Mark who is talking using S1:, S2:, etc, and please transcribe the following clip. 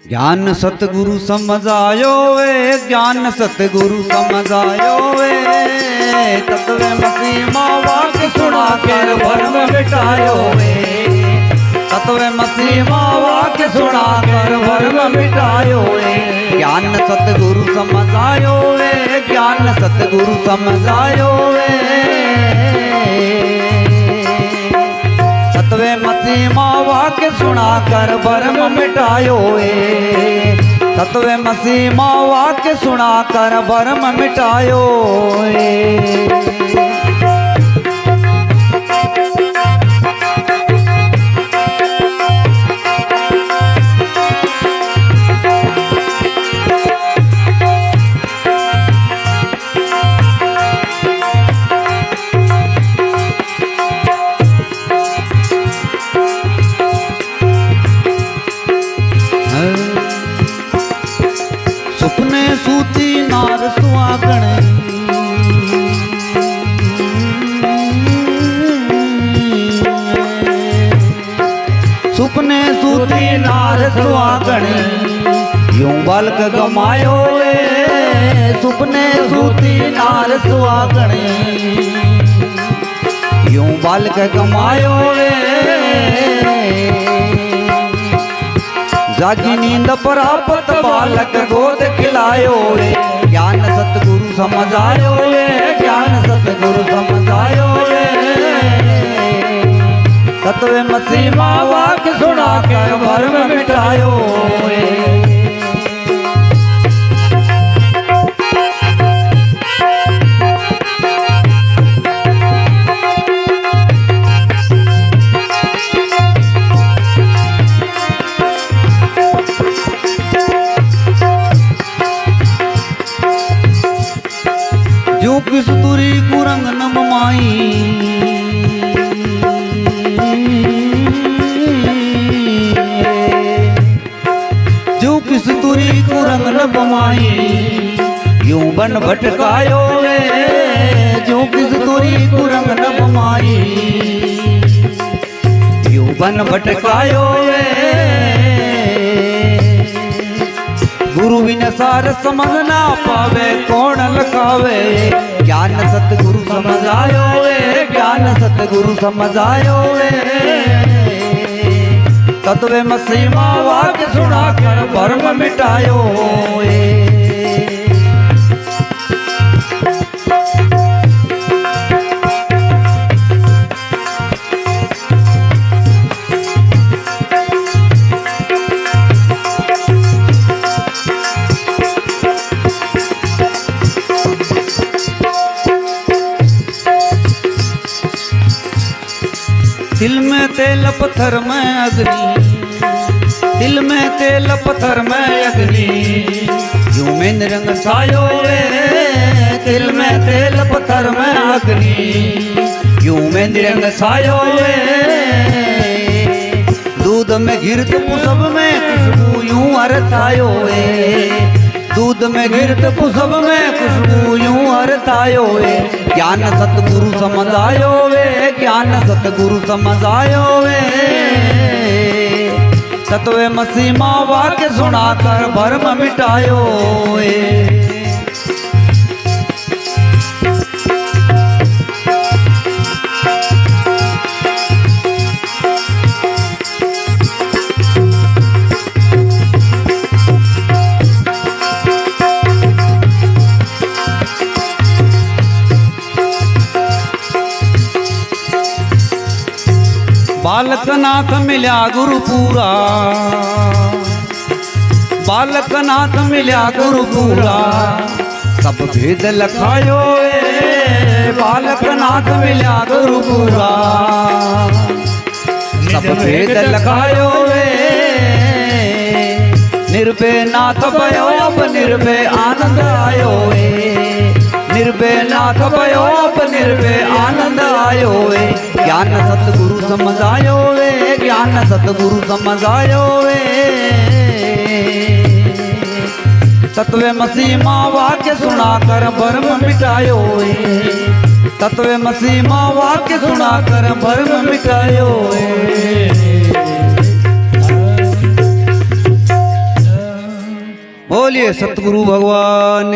S1: ज्ञान सतगुरु समझायो वे, ज्ञान सतगुरु समझायो वे। तत्व मसीह वाक्य सुना कर भरम मिटायो वे। तत्व मसीह वाक्य सुना कर भरम मिटायो वे। ज्ञान सतगुरु समझायो वे, ज्ञान सतगुरु समझायो वे। तत्व मसीह वाक्य सुना कर भरम मिटायो वे। तत्व मसीह वाक्य सुना कर भरम मिटायो वे। सुपने सूती नार सुहागण, सुपने सूती नार सुहागण, यूं बालक गमायो वे। सुपने सूती नार सुहागण, यूं बालक गमायो वे। जागी नींद प्राप्त बालक गोद खिलायो वे। ज्ञान सतगुरु समझायो वे, ज्ञान सतगुरु समझायो वे। तत्व मसीह वाक्य सुना कर भरम मिटायो वे। जो किस तुरी कुरंग न बमाई, जो किस तुरी कुरंग न बमाई, यूं बन भटकायो वे। जो किस तुरी कुरंग न बमाई, यूं बन भटकायो वे। गुरु बिन सार समझ ना पावे, कौन लखावे। ज्ञान सतगुरु समझायो वे, ज्ञान सतगुरु समझायो वे। तत्व मसीह वाक्य सुना कर भरम मिटायो वे। दिल में तेल पत्थर में अग्नि, दिल में तेल पत्थर में अग्नि, यूं में रंग छायो वे। दिल में तेल पत्थर में अग्नि, यूं में रंग छायो वे। दूध में घिरत पुसब में खुशबू यूं हरतायो वे। दूध में घिरत पुसब में खुशबू यूं हरतायो वे। ज्ञान सतगुरु समझायो वे, ज्ञान सतगुरु समझायो वे। तत्व मसीह वाक्य सुना कर भरम मिटायो वे। बालक नाथ मिल्या गुरु पूरा, बालक नाथ मिल्या गुरु पूरा, सब भेद लखायो वे। बालक नाथ मिल्या गुरु पूरा, सब भेद लखायो वे। निर्भय नाथ भयो अब निर्भय आनंद आयो वे। निर्भय नाथ भयो अब निर्भय आनंद आयो वे। ज्ञान सतगुरु समझायो वे, ज्ञान सतगुरु समझायो वे। तत्व मसीह वाक्य सुना कर भरम मिटायो वे। तत्व मसीह वाक्य सुना कर भरम मिटायो वे। बोलिए सतगुरु भगवान